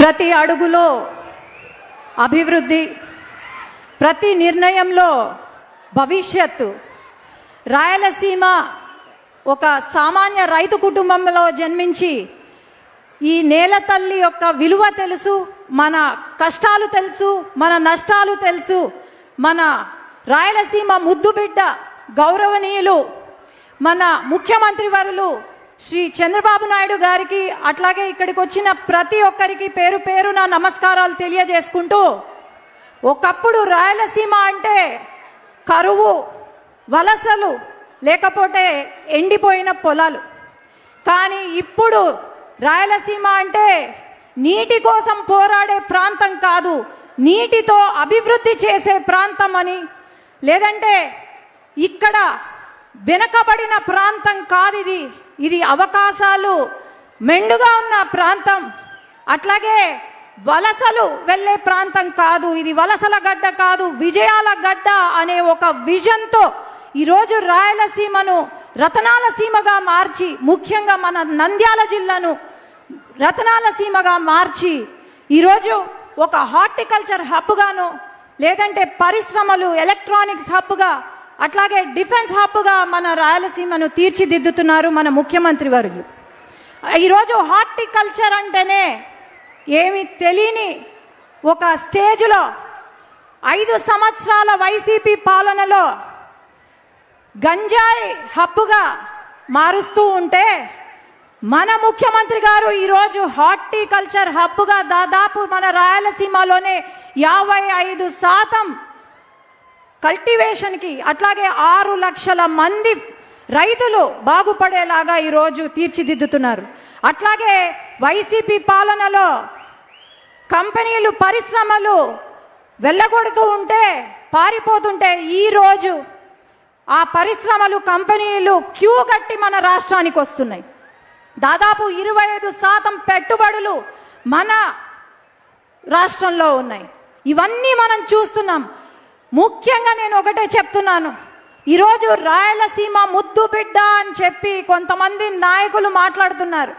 ప్రతి అడుగులో అభివృద్ధి, ప్రతి నిర్ణయంలో భవిష్యత్తు. రాయలసీమ ఒక సామాన్య రైతు కుటుంబంలో జన్మించి ఈ నేల తల్లి యొక్క విలువ తెలుసు, మన కష్టాలు తెలుసు, మన నష్టాలు తెలుసు. మన రాయలసీమ ముద్దు బిడ్డ గౌరవనీయులు మన ముఖ్యమంత్రి వర్యులు శ్రీ చంద్రబాబు నాయుడు గారికి, అట్లాగే ఇక్కడికి వచ్చిన ప్రతి ఒక్కరికి పేరు పేరున నమస్కారాలు తెలియజేసుకుంటూ, ఒకప్పుడు రాయలసీమ అంటే కరువు, వలసలు, లేకపోతే ఎండిపోయిన పొలాలు. కానీ ఇప్పుడు రాయలసీమ అంటే నీటి కోసం పోరాడే ప్రాంతం కాదు, నీటితో అభివృద్ధి చేసే ప్రాంతం అని, లేదంటే ఇక్కడ వెనకబడిన ప్రాంతం కాదు ఇది, ఇది అవకాశాలు మెండుగా ఉన్న ప్రాంతం. అట్లాగే వలసలు వెళ్ళే ప్రాంతం కాదు, ఇది వలసల గడ్డ కాదు, విజయాల గడ్డ అనే ఒక విజన్తో ఈరోజు రాయలసీమను రతనాల సీమగా మార్చి, ముఖ్యంగా మన నంద్యాల జిల్లాను రతనాల సీమగా మార్చి ఈరోజు ఒక హార్టికల్చర్ హబ్గాను, లేదంటే పరిశ్రమలు, ఎలక్ట్రానిక్స్ హబ్గా, అట్లాగే డిఫెన్స్ హబ్గా మన రాయలసీమను తీర్చిదిద్దుతున్నారు మన ముఖ్యమంత్రి వర్యులు. ఈరోజు హార్టికల్చర్ అంటేనే ఏమి తెలియని ఒక స్టేజ్లో 5 సంవత్సరాల వైసీపీ పాలనలో గంజాయి హబ్బుగా మారుస్తూ ఉంటే మన ముఖ్యమంత్రి గారు ఈరోజు హార్టికల్చర్ హబ్గా దాదాపు మన రాయలసీమలోనే 55% కల్టివేషన్కి, అట్లాగే 6 లక్షల మంది రైతులు బాగుపడేలాగా ఈరోజు తీర్చిదిద్దుతున్నారు. అట్లాగే వైసీపీ పాలనలో కంపెనీలు, పరిశ్రమలు వెళ్ళగొడుతూ ఉంటే, పారిపోతుంటే ఈరోజు ఆ పరిశ్రమలు, కంపెనీలు క్యూ కట్టి మన రాష్ట్రానికి వస్తున్నాయి. దాదాపు 25% పెట్టుబడులు మన రాష్ట్రంలో ఉన్నాయి. ఇవన్నీ మనం చూస్తున్నాం. ముఖ్యంగా నేను ఒకటే చెప్తున్నాను, ఈరోజు రాయలసీమ ముద్దు బిడ్డ అని చెప్పి కొంతమంది నాయకులు మాట్లాడుతున్నారు.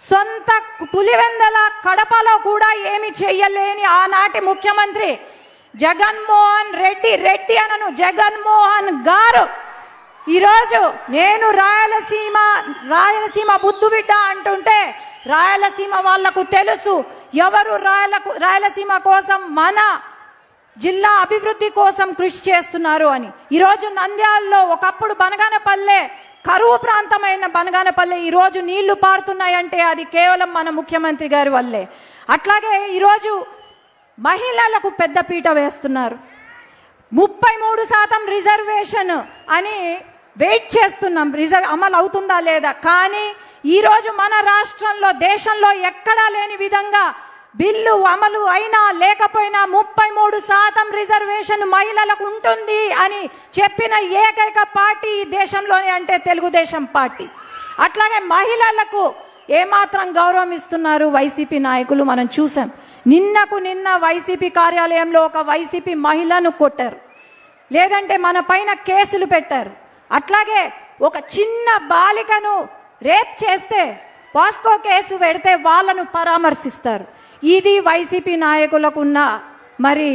సొంత పులివెందల, కడపలో కూడా ఏమి చెయ్యలేని ఆనాటి ముఖ్యమంత్రి జగన్మోహన్ రెడ్డి, రెడ్డి అనను జగన్మోహన్ గారు ఈరోజు నేను రాయలసీమ ముద్దు బిడ్డ అంటుంటే రాయలసీమ వాళ్లకు తెలుసు ఎవరు రాయలసీమ కోసం, మన జిల్లా అభివృద్ధి కోసం కృషి చేస్తున్నారు అని. ఈరోజు నంద్యాలలో ఒకప్పుడు బనగానపల్లె కరువు ప్రాంతమైన బనగానపల్లె ఈరోజు నీళ్లు పారుతున్నాయంటే అది కేవలం మన ముఖ్యమంత్రి గారి వల్లే. అట్లాగే ఈరోజు మహిళలకు పెద్దపీట వేస్తున్నారు. 33% రిజర్వేషన్ అని వెయిట్ చేస్తున్నాం, అమలు అవుతుందా లేదా. కానీ ఈరోజు మన రాష్ట్రంలో, దేశంలో ఎక్కడా లేని విధంగా బిల్లు అమలు అయినా లేకపోయినా 33% రిజర్వేషన్ మహిళలకు ఉంటుంది అని చెప్పిన ఏకైక పార్టీ ఈ దేశంలోనే అంటే తెలుగుదేశం పార్టీ. అట్లాగే మహిళలకు ఏమాత్రం గౌరవం ఇస్తున్నారు వైసీపీ నాయకులు మనం చూసాం. నిన్న వైసీపీ కార్యాలయంలో ఒక వైసీపీ మహిళను కొట్టారు, లేదంటే మన పైన కేసులు పెట్టారు. అట్లాగే ఒక చిన్న బాలికను రేప్ చేస్తే పాస్కో కేసు పెడితే వాళ్ళను పరామర్శిస్తారు. ఇది వైసీపీ నాయకులకున్న మరి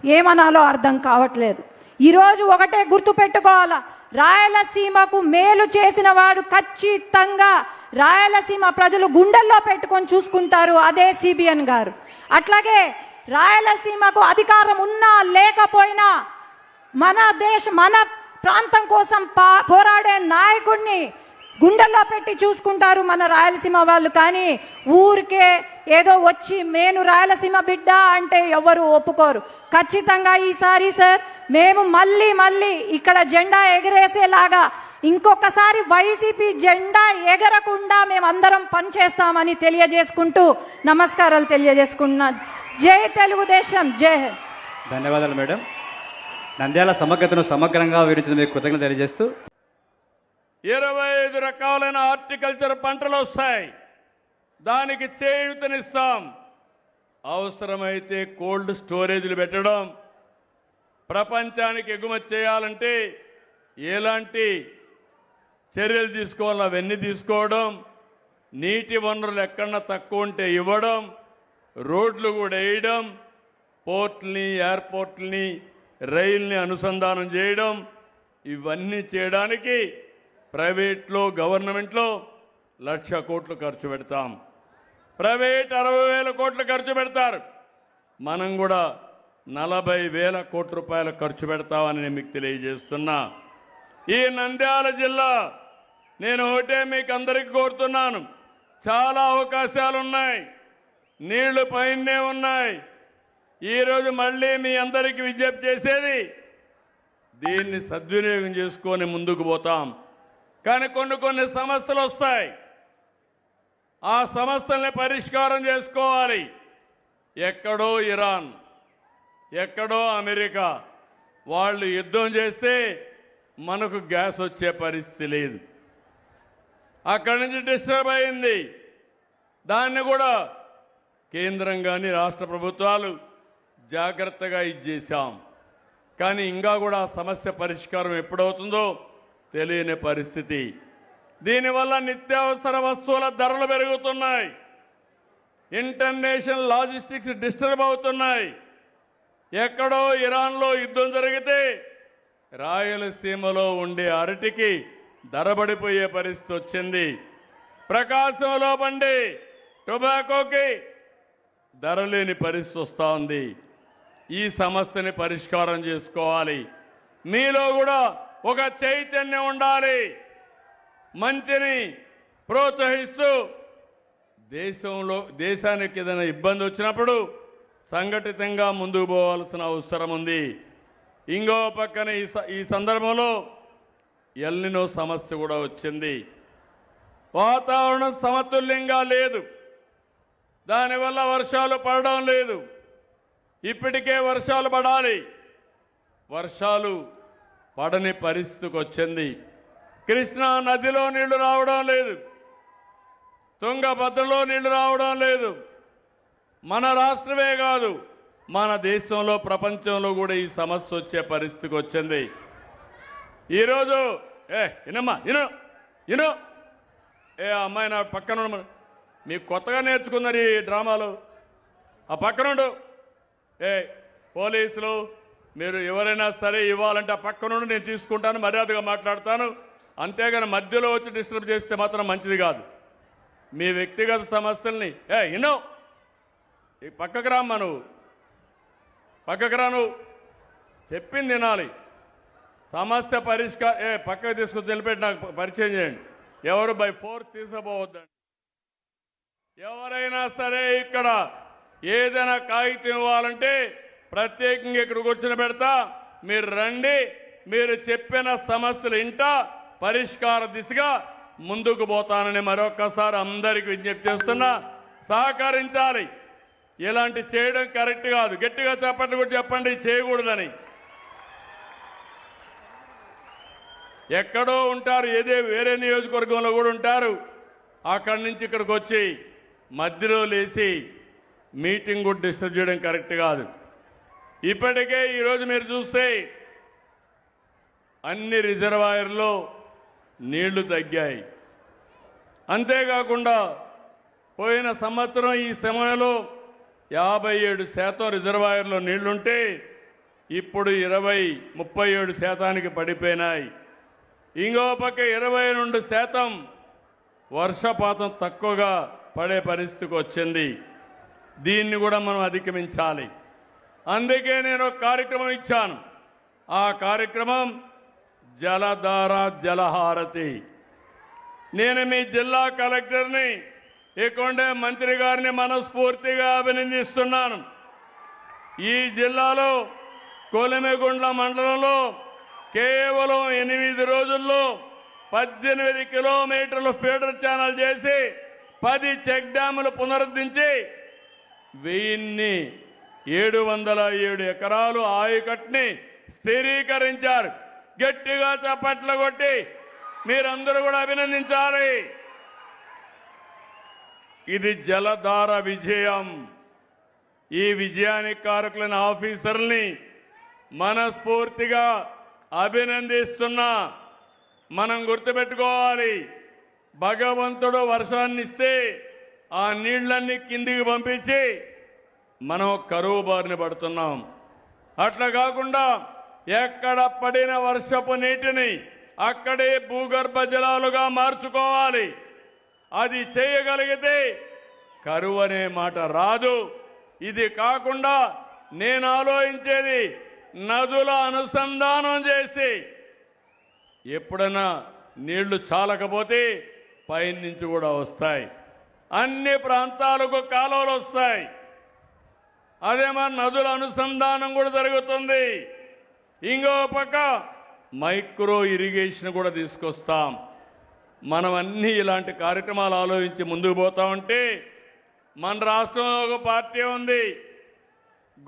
ఏమనాలో అర్థం కావట్లేదు. ఈరోజు ఒకటే గుర్తు పెట్టుకోవాలా, రాయలసీమకు మేలు చేసిన వాడు ఖచ్చితంగా రాయలసీమ ప్రజలు గుండెల్లో పెట్టుకొని చూసుకుంటారు, అదే సిబిఎన్ గారు. అట్లాగే రాయలసీమకు అధికారం ఉన్నా లేకపోయినా మన ప్రాంతం కోసం పోరాడే నాయకుడిని గుండెల్లో పెట్టి చూసుకుంటారు మన రాయలసీమ వాళ్ళు. కానీ ఊరికే ఏదో వచ్చి నేను రాయలసీమ బిడ్డ అంటే ఎవరు ఒప్పుకోరు. ఖచ్చితంగా ఈసారి సార్ మేము మళ్ళీ ఇక్కడ జెండా ఎగరేసేలాగా ఇంకొకసారి వైసీపీ జెండా ఎగరకుండా మేమందరం పనిచేస్తామని తెలియజేసుకుంటూ నమస్కారాలు తెలియజేసుకుంటున్నాను. జై తెలుగుదేశం, జై హింద్. ధన్యవాదాలు మేడం. నంద్యాల సమగ్రతను సమగ్రంగా వివరించిన మీకు కృతజ్ఞతలు తెలియజేస్తూ 25 రకాలైన హార్టికల్చర్ పంటలు వస్తాయి, దానికి చేయూతనిస్తాం. అవసరమైతే కోల్డ్ స్టోరేజ్లు పెట్టడం, ప్రపంచానికి ఎగుమతి చేయాలంటే ఎలాంటి చర్యలు తీసుకోవాలో అవన్నీ తీసుకోవడం, నీటి వనరులు ఎక్కడన్నా తక్కువ ఉంటే ఇవ్వడం, రోడ్లు కూడా వేయడం, పోర్టుల్ని, ఎయిర్పోర్ట్లని, రైల్ని అనుసంధానం చేయడం, ఇవన్నీ చేయడానికి ప్రైవేట్లో, గవర్నమెంట్లో 1,00,000 కోట్లు ఖర్చు పెడతాం. ప్రైవేట్ 60,000 కోట్లు ఖర్చు పెడతారు. మనం కూడా 40,000 కోట్ల రూపాయలు ఖర్చు పెడతామని నేను మీకు తెలియజేస్తున్నా. ఈ నంద్యాల జిల్లా నేను ఒకటే మీకు అందరికీ కోరుతున్నాను, చాలా అవకాశాలు ఉన్నాయి, నీళ్లు పైనే ఉన్నాయి. ఈరోజు మళ్ళీ మీ అందరికీ విజ్ఞప్తి చేసేది, దీన్ని సద్వినియోగం చేసుకొని ముందుకు పోతాం. కానీ కొన్ని సమస్యలు వస్తాయి, ఆ సమస్యల్ని పరిష్కారం చేసుకోవాలి. ఎక్కడో ఇరాన్, ఎక్కడో అమెరికా వాళ్ళు యుద్ధం చేస్తే మనకు గ్యాస్ వచ్చే పరిస్థితి లేదు. అక్కడి నుంచి డిస్టర్బ్ అయింది. దాన్ని కూడా కేంద్రం కానీ రాష్ట్ర ప్రభుత్వాలు జాగ్రత్తగా ఇచ్చేసాం. కానీ ఇంకా కూడా ఆ సమస్య పరిష్కారం ఎప్పుడవుతుందో తెలియని పరిస్థితి. దీనివల్ల నిత్యావసర వస్తువుల ధరలు పెరుగుతున్నాయి, ఇంటర్నేషనల్ లాజిస్టిక్స్ డిస్టర్బ్ అవుతున్నాయి. ఎక్కడో ఇరాన్లో యుద్ధం జరిగితే రాయలసీమలో ఉండే అరటికి ధరబడిపోయే పరిస్థితి వచ్చింది. ప్రకాశంలో పండి టొబాకోకి ధర లేని పరిస్థితి వస్తూ ఉంది. ఈ సమస్యని పరిష్కారం చేసుకోవాలి. మీలో కూడా ఒక చైతన్యం ఉండాలి. మంచిని ప్రోత్సహిస్తూ దేశానికి ఏదైనా ఇబ్బంది వచ్చినప్పుడు సంఘటితంగా ముందుకు పోవాల్సిన అవసరం ఉంది. ఇంకో పక్కన ఈ సందర్భంలో ఎల్నినో సమస్య కూడా వచ్చింది. వాతావరణం సమతుల్యంగా లేదు, దానివల్ల వర్షాలు పడడం లేదు. ఇప్పటికే వర్షాలు పడాలి, వర్షాలు పడని పరిస్థితికి వచ్చింది. కృష్ణా నదిలో నీళ్లు రావడం లేదు, తుంగభద్రలో నీళ్లు రావడం లేదు. మన రాష్ట్రమే కాదు, మన దేశంలో, ప్రపంచంలో కూడా ఈ సమస్య వచ్చే పరిస్థితికి వచ్చింది. ఈరోజు ఇనమ్మా ఇను అమ్మాయి నా పక్కన, మీకు కొత్తగా నేర్చుకున్నారు ఈ డ్రామాలు. ఆ పక్కనుండు. పోలీసులు మీరు ఎవరైనా సరే ఇవ్వాలంటే ఆ పక్కనుండి నేను తీసుకుంటాను, మర్యాదగా మాట్లాడతాను. అంతేగాని మధ్యలో వచ్చి డిస్టర్బ్ చేస్తే మాత్రం మంచిది కాదు. మీ వ్యక్తిగత సమస్యల్ని ఈ పక్కకు రామ్మా, నువ్వు పక్కకు రా, నువ్వు చెప్పింది వినాలి. సమస్య పక్కకు తీసుకుని తెలిపెట్టి నాకు పరిచయం చేయండి. ఎవరు బై ఫోర్స్ తీసుకుపోవద్దండి. ఎవరైనా సరే ఇక్కడ ఏదైనా కాగితం ఇవ్వాలంటే ప్రత్యేకంగా ఇక్కడ కూర్చొని పెడతా, మీరు రండి, మీరు చెప్పిన సమస్యలు ఇంటా పరిష్కార దిశగా ముందుకు పోతానని మరొకసారి అందరికీ విజ్ఞప్తి చేస్తున్నా. సహకరించాలి. ఇలాంటి చేయడం కరెక్ట్ కాదు. గట్టిగా చెప్పండి, కూడా చెప్పండి చేయకూడదని. ఎక్కడో ఉంటారు, వేరే నియోజకవర్గంలో కూడా ఉంటారు. అక్కడి నుంచి ఇక్కడికి వచ్చి మధ్యలో లేచి మీటింగ్ కూడా డిస్టర్బ్ చేయడం కరెక్ట్ కాదు. ఇప్పటికే ఈరోజు మీరు చూస్తే అన్ని రిజర్వాయర్లో నీళ్లు తగ్గాయి. అంతేకాకుండా పోయిన సంవత్సరం ఈ సమయంలో 57% రిజర్వాయర్లో నీళ్లుంటే ఇప్పుడు 37% పడిపోయినాయి. ఇంకో పక్క 22% వర్షపాతం తక్కువగా పడే పరిస్థితికి వచ్చింది. దీన్ని కూడా మనం అధిగమించాలి. అందుకే నేను ఒక కార్యక్రమం ఇచ్చాను. ఆ కార్యక్రమం జలధార జలహారతి. నేను మీ జిల్లా కలెక్టర్ని, ఇక్కడే మంత్రి గారిని మనస్ఫూర్తిగా అభినందిస్తున్నాను. ఈ జిల్లాలో కొలిమిగుండ్ల మండలంలో కేవలం 8 రోజుల్లో 18 కిలోమీటర్లు ఫీడర్ ఛానల్ చేసి 10 చెక్ డ్యాములు పునరుద్ధరించి 1707 ఎకరాలు ఆయకట్టుని స్థిరీకరించారు. గట్టిగా చప్పట్లు కొట్టి మీరందరూ కూడా అభినందించాలి. ఇది జలధార విజయం. ఈ విజయానికి కారకులైన ఆఫీసర్ని మనస్ఫూర్తిగా అభినందిస్తున్నా. మనం గుర్తుపెట్టుకోవాలి, భగవంతుడు వర్షాన్ని ఇస్తే ఆ నీళ్లన్నీ కిందికి పంపించి మనం కరువు బారిన పడుతున్నాం. అట్లా కాకుండా ఎక్కడ పడిన వర్షపు నీటిని అక్కడే భూగర్భ జలాలుగా మార్చుకోవాలి. అది చేయగలిగితే కరువు అనే మాట రాదు. ఇది కాకుండా నేను ఆలోచించేది నదుల అనుసంధానం చేసి ఎప్పుడైనా నీళ్లు చాలకపోతే పైనుంచి కూడా వస్తాయి. అన్ని ప్రాంతాలకు కాలువలు వస్తాయి. అదే మన నదుల అనుసంధానం కూడా జరుగుతుంది. ఇంకో పక్క మైక్రో ఇరిగేషన్ కూడా తీసుకొస్తాం. మనం అన్ని ఇలాంటి కార్యక్రమాలు ఆలోచించి ముందుకు పోతా ఉంటే మన రాష్ట్రంలో ఒక పార్టీ ఉంది,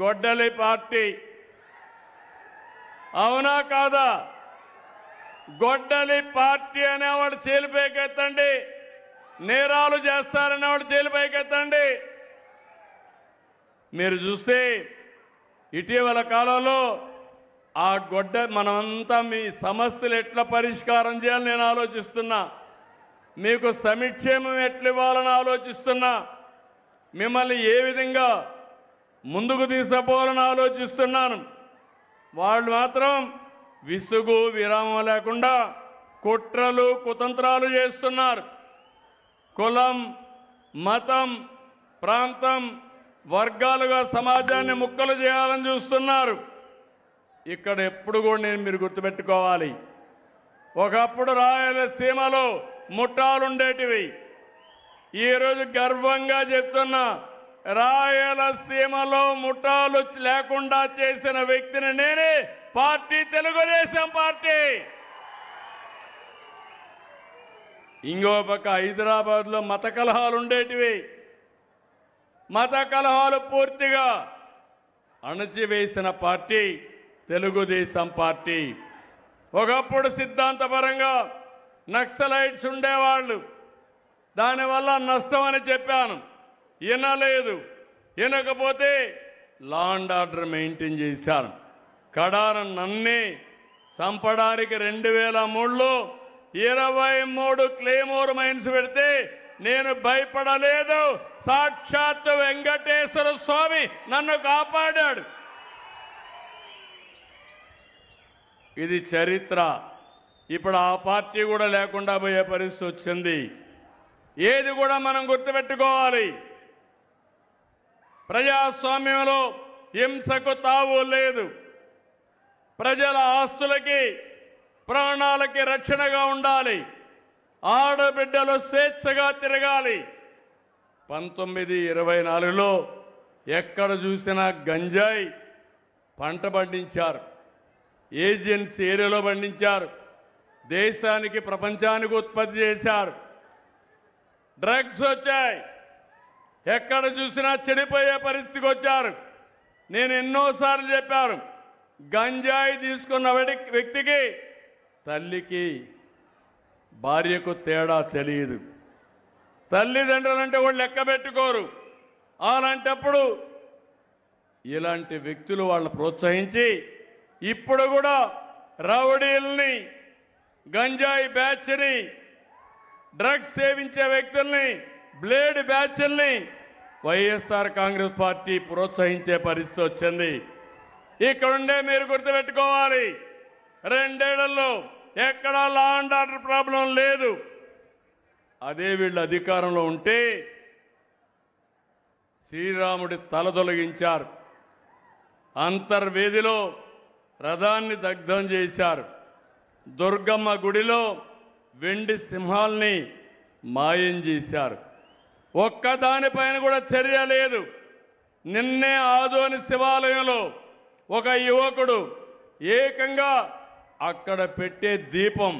గొడ్డలి పార్టీ. అవునా కాదా? గొడ్డలి పార్టీ అనేవాడు చేలిపైకెత్తండి, నేరాలు చేస్తారనేవాడు చేలిపైకెత్తండి. మీరు చూస్తే ఇటీవల కాలంలో ఆ మనమంతా మీ సమస్యలు ఎట్లా పరిష్కారం చేయాలని నేను ఆలోచిస్తున్నా. మీకు సంక్షేమం ఎట్లా ఇవ్వాలని ఆలోచిస్తున్నా. మిమ్మల్ని ఏ విధంగా ముందుకు తీసుకుపోవాలని ఆలోచిస్తున్నాను. వాళ్ళు మాత్రం విసుగు విరామం లేకుండా కుట్రలు కుతంత్రాలు చేస్తున్నారు. కులం, మతం, ప్రాంతం, వర్గాలుగా సమాజాన్ని ముక్కలు చేయాలని చూస్తున్నారు. ఇక్కడ ఎప్పుడు కూడా మీరు గుర్తుపెట్టుకోవాలి, ఒకప్పుడు రాయలసీమలో ముఠాలుండేటివి. ఈరోజు గర్వంగా చెప్తున్నా, రాయలసీమలో ముఠాలు లేకుండా చేసిన వ్యక్తిని నేనే. Party Telugu Desam party. ఇంకో పక్క హైదరాబాద్లో మత కలహాలు ఉండేటివి. మత కలహాలు పూర్తిగా అణచివేసిన పార్టీ తెలుగుదేశం పార్టీ. ఒకప్పుడు సిద్ధాంతపరంగా నక్సలైట్స్ ఉండేవాళ్ళు, దానివల్ల నష్టం అని చెప్పాను. వినలేదు. వినకపోతే లా అండ్ ఆర్డర్ మెయింటైన్ చేశారు. కడాన నన్నే చంపడానికి 2003లో 23 క్లేమోర్ మైన్స్ పెడితే నేను భయపడలేదు. సాక్షాత్ వెంకటేశ్వర స్వామి నన్ను కాపాడాడు. ఇది చరిత్ర. ఇప్పుడు ఆ పార్టీ కూడా లేకుండా పోయే పరిస్థితి వచ్చింది. ఏది కూడా మనం గుర్తుపెట్టుకోవాలి, ప్రజాస్వామ్యంలో హింసకు తావు లేదు. ప్రజల ఆస్తులకి ప్రాణాలకి రక్షణగా ఉండాలి. ఆడబిడ్డలు స్వేచ్ఛగా తిరగాలి. 1924లో ఎక్కడ చూసినా గంజాయి పంట పండించారు. ఏజెన్సీ ఏరియాలో పండించారు. దేశానికి ప్రపంచానికి ఉత్పత్తి చేశారు. డ్రగ్స్ వచ్చాయి. ఎక్కడ చూసినా చెడిపోయే పరిస్థితికి వచ్చారు. నేను ఎన్నోసార్లు చెప్పాను, గంజాయి తీసుకున్న వ్యక్తికి తల్లికి భార్యకు తేడా తెలియదు. తల్లిదండ్రులంటే వాళ్ళు లెక్క పెట్టుకోరు. అలాంటప్పుడు ఇలాంటి వ్యక్తులు వాళ్ళని ప్రోత్సహించి ఇప్పుడు కూడా రౌడీల్ని, గంజాయి బ్యాచ్ని, డ్రగ్స్ సేవించే వ్యక్తుల్ని, బ్లేడ్ బ్యాచ్ల్ని వైఎస్ఆర్ కాంగ్రెస్ పార్టీ ప్రోత్సహించే పరిస్థితి వచ్చింది. ఇక్కడుండే మీరు గుర్తుపెట్టుకోవాలి, 2 ఏళ్లలో ఎక్కడా లా అండ్ ఆర్డర్ ప్రాబ్లం లేదు. అదే వీళ్ళు అధికారంలో ఉంటే శ్రీరాముడి తల తొలగించారు. అంతర్వేదిలో రథాన్ని దగ్ధం చేశారు. దుర్గమ్మ గుడిలో వెండి సింహాల్ని మాయం చేశారు. ఒక్కదానిపైన కూడా చర్య లేదు. నిన్నే ఆదోని శివాలయంలో ఒక యువకుడు ఏకంగా అక్కడ పెట్టే దీపం,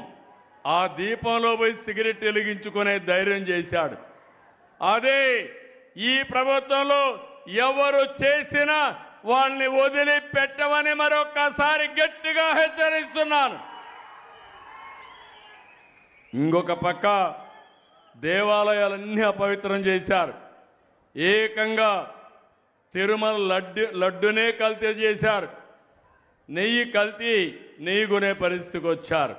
ఆ దీపంలో పోయి సిగరెట్ వెలిగించుకునే ధైర్యం చేశాడు. అదే ఈ ప్రభుత్వంలో ఎవరు చేసినా వాళ్ళని వదిలిపెట్టమని మరొక్కసారి గట్టిగా హెచ్చరిస్తున్నాను. ఇంకొక పక్క దేవాలయాలన్నీ అపవిత్రం చేశారు. ఏకంగా తిరుమల లడ్డునే కల్తీ చేశారు. నెయ్యి కల్తీ, నెయ్యి కొనే పరిస్థితికి వచ్చారు.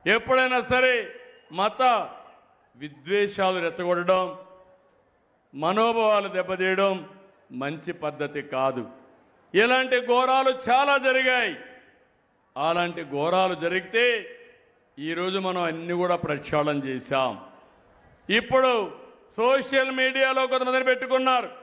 ఎప్పుడైనా సరే మత విద్వేషాలు రెచ్చగొట్టడం, మనోభావాలు దెబ్బతీయడం మంచి పద్ధతి కాదు. ఇలాంటి ఘోరాలు చాలా జరిగాయి. అలాంటి ఘోరాలు జరిగితే ఈరోజు మనం అన్ని కూడా ప్రక్షాళన చేశాం. ఇప్పుడు సోషల్ మీడియాలో కొంతమందిని పెట్టుకున్నారు.